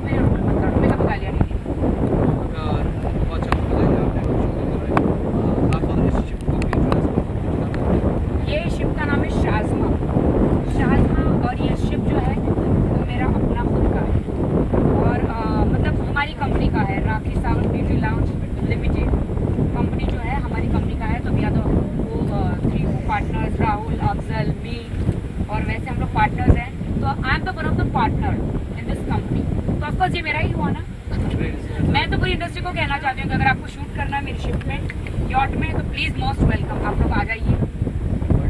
मेरे रोल मत काटो, मैं कभी गालियाँ नहीं दी। ये शिप का नाम है शाज़मा। और ये शिप जो है वो मेरा अपना खुद का है और मतलब हमारी कंपनी का है, Rakhi Sawant beauty lounge limited company जो है हमारी कंपनी का है। तो या तो वो 3 पार्टनर्स राहुल, अफजल, मी और वैसे हम लोग पार्टनर्स हैं। तो I am the one of the partner in this company. तो ऑफकोर्स ये मेरा ही हुआ ना। मैं तो पूरी इंडस्ट्री को कहना चाहती हूँ कि अगर आपको शूट करना है मेरी शिप में, यॉट में, तो प्लीज़ मोस्ट वेलकम, आप लोग आ जाइए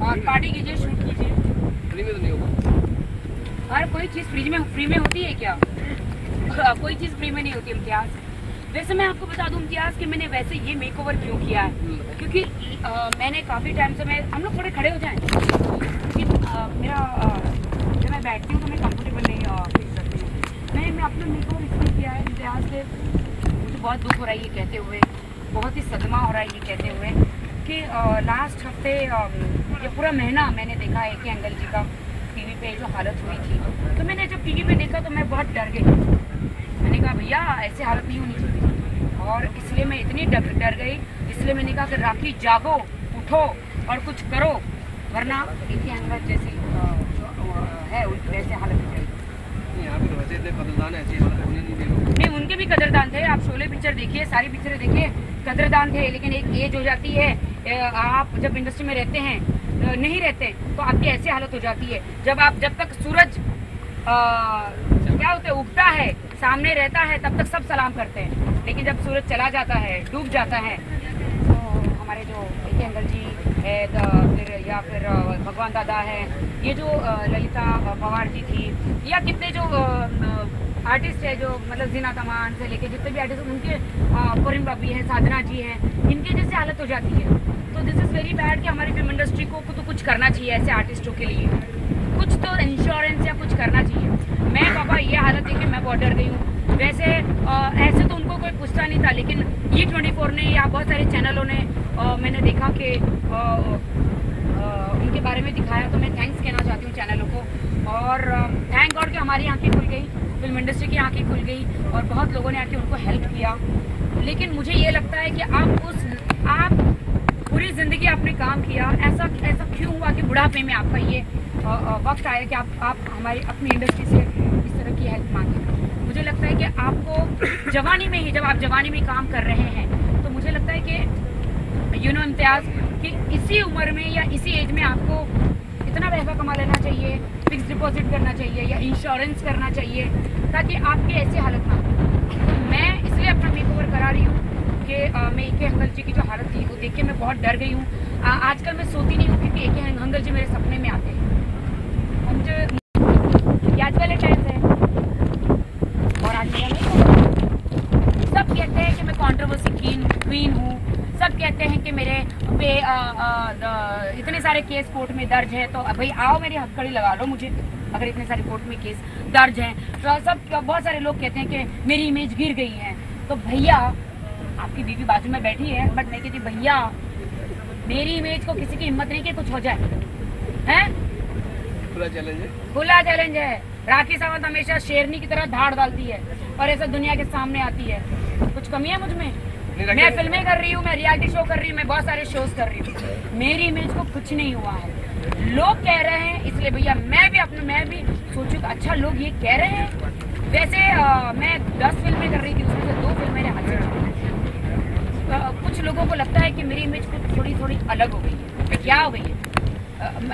और पार्टी कीजिए, शूट कीजिए। फ्री में तो नहीं होगा। हर कोई चीज़ फ्री में होती है क्या? कोई चीज़ फ्री में नहीं होती इम्तियाज़। वैसे मैं आपको बता दूं इम्तियाज़ कि मैंने वैसे ये मेकओवर क्यों किया है, क्योंकि मैंने काफ़ी टाइम से हम लोग थोड़े खड़े हो जाएं, क्योंकि मेरा जब मैं बैठती हूँ तो मैं कंफर्टेबल नहीं फील करती हूँ। मैं अपना मेकओवर इसलिए किया है इम्तियाज़ से, मुझे बहुत दुख हो रहा है ये कहते हुए, बहुत ही सदमा हो रहा है ये कहते हुए कि लास्ट हफ्ते ये पूरा महीना मैंने देखा है कि अंकल जी का टीवी पे जो हालत हुई थी। तो मैंने जब टीवी पे देखा तो मैं बहुत डर गई। मैंने कहा भैया ऐसे हालत नहीं होनी चाहिए, और इसलिए मैं इतनी डर गई। इसलिए मैंने कहा कि राखी जागो, उठो और कुछ करो, वरना इनकी अंगत जैसी है वैसे हालत हो जाएगी। नहीं, उनके भी कदरदान थे। आप शोले पिक्चर देखिए, सारी पिक्चरें देखिए, कदरदान थे। लेकिन एक एज हो जाती है, आप जब इंडस्ट्री में रहते हैं, नहीं रहते तो आपकी ऐसी हालत हो जाती है। जब तक सूरज क्या होता है, उगता है, सामने रहता है, तब तक सब सलाम करते हैं। लेकिन जब सूरज चला जाता है, डूब जाता है, तो हमारे जो ए.के. अंकल जी है, फिर भगवान दादा है, ये जो ललिता पवार जी थी, या कितने जो आर्टिस्ट है, जो मतलब जीना तमान से लेके जितने भी आर्टिस्ट, उनके फरीन बाबी है, साधना जी हैं, इनके जैसे हालत हो जाती है। तो दिस इज़ वेरी बैड कि हमारी फिल्म इंडस्ट्री को तो कुछ करना चाहिए ऐसे आर्टिस्टों के लिए, कुछ तो इंश्योरेंस या कुछ करना चाहिए। मैं बाबा ये हालत देख के मैं बहुत डर गई हूँ। वैसे ऐसे तो उनको कोई पूछता नहीं था, लेकिन E24 ने या बहुत सारे चैनलों ने मैंने देखा कि उनके बारे में दिखाया। तो मैं थैंक्स कहना चाहती हूँ चैनलों को, और थैंक गॉड कि हमारी आंखें खुल गई, फिल्म इंडस्ट्री की आंखें खुल गई और बहुत लोगों ने आके उनको हेल्प किया। लेकिन मुझे ये लगता है कि आप पूरी ज़िंदगी आपने काम किया, ऐसा क्यों हुआ कि बुढ़ापे में आपका ये वक्त आया कि आप हमारी अपनी इंडस्ट्री से इस तरह की हेल्प मांगे। मुझे लगता है कि आपको जवानी में ही, जब आप जवानी में काम कर रहे हैं, तो मुझे लगता है कि इम्तियाज़ कि इसी उम्र में या इसी एज में आपको इतना पैसा कमा लेना चाहिए, फिक्स डिपॉजिट करना चाहिए या इंश्योरेंस करना चाहिए, ताकि आपकी ऐसी हालत ना हो। तो मैं इसलिए अपना मेकओवर करा रही हूँ कि मैं ए.के. अंकल जी की जो हालत थी वो देख के मैं बहुत डर गई हूँ। आजकल मैं सोती नहीं हूँ, क्योंकि ए.के. अंकल जी मेरे सपने में आते हैं। और मुझे आज वाले टाइम है, और आज मेरा नहीं, सब कहते हैं कि मैं कंट्रोवर्सी क्वीन हूँ, सब कहते हैं कि मेरे पे इतने सारे केस कोर्ट में दर्ज है। तो भाई आओ मेरी हथकड़ी लगा लो मुझे, अगर इतने सारे कोर्ट में केस दर्ज हैं। तो बहुत सारे लोग कहते हैं कि मेरी इमेज गिर गई है। तो भैया, आपकी बीवी बाजू में बैठी है, बट मैं कहती भैया मेरी इमेज को किसी की हिम्मत नहीं कि कुछ हो जाए, हैं? खुला चैलेंज है। राखी सावंत हमेशा शेरनी की तरह धाड़ डालती है और ऐसा दुनिया के सामने आती है। कुछ कमी है मुझ में? मैं फिल्में कर रही हूँ, मैं रियलिटी शो कर रही हूँ, मैं बहुत सारे शोज कर रही हूँ, मेरी इमेज को कुछ नहीं हुआ है। लोग कह रहे हैं, इसलिए भैया मैं भी सोचूं कि अच्छा लोग ये कह रहे हैं। वैसे मैं 10 फिल्में कर रही थी, उसमें से 2 फिल्में मेरे हाथ से चली। कुछ लोगों को लगता है कि मेरी इमेज कुछ थोड़ी अलग हो गई है। क्या हो गई है?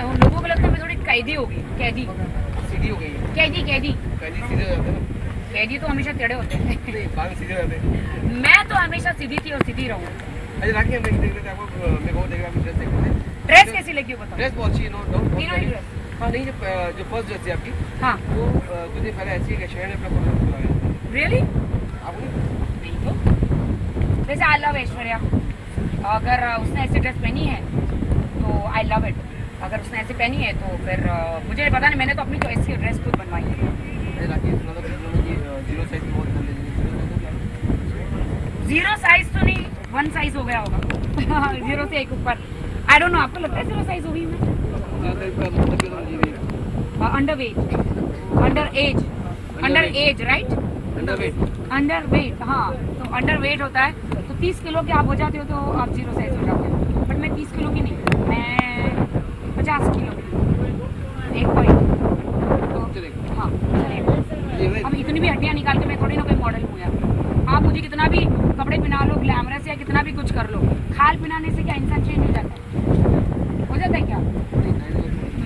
उन लोगों को लगता है मैं थोड़ी कैदी हो गई, कैदी सीधी हो गई है। कैदी सीधे हो जाते हैं। कैदी तो हमेशा टेढ़े होते हैं। नहीं, बाल सीधे रहते हैं। मैं तो हमेशा सीधी थी और सीधी रहूँ। अच्छा राखी, हम देख रहे थे आपको, मैं बहुत देख रहा हूँ ड्रेस देख रहे थे। ड्रेस कैसी लगी बताओ? ड्रेस बहुत अच्छी है, नो डाउट। तीनों ही ड्रेस। हाँ नहीं, जो फर्स्ट ड्रेस थी आपकी, हाँ वो कुछ दिन पहले ऐसी है कि शहर ने अपना फोटो लगाया। रियली? आपने नहीं तो वैसे आई लव ऐश्वर्या। अगर उसने ऐसी ड्रेस पहनी है तो आई लव इट। अगर उसने ऐसी पहनी है तो फिर मुझे पता नहीं, मैंने तो अपनी चॉइस की ड्रेस खुद बनवाई है। राखी सुना था कि 0 साइज की बहुत बोल रही है। 0 साइज तो नहीं, 1 साइज हो गया होगा। 0 से 1 ऊपर। आई डोंट नो, आपको लगता है 0 साइज होगी मैं? Under as right? Under weight, हाँ, तो अंडर वेट होता है तो 30 किलो के आप हो जाते हो तो आप जीरो साइज हो जाते हो। बट मैं 30 किलो की नहीं, मैं 50 किलो की, 1 पॉइंट। तो हाँ चलिए, अब इतनी भी हड्डियाँ निकाल के मैं थोड़ी ना कोई मॉडल हूँ यार। आप मुझे कितना भी कपड़े पहना लो, ग्लैमरस या कितना भी कुछ कर लो, खाल पहनाने से क्या इंसान चेंज हो जाता है? हो जाता है क्या?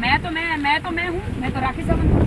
मैं तो मैं हूँ, मैं तो राखी सावंत।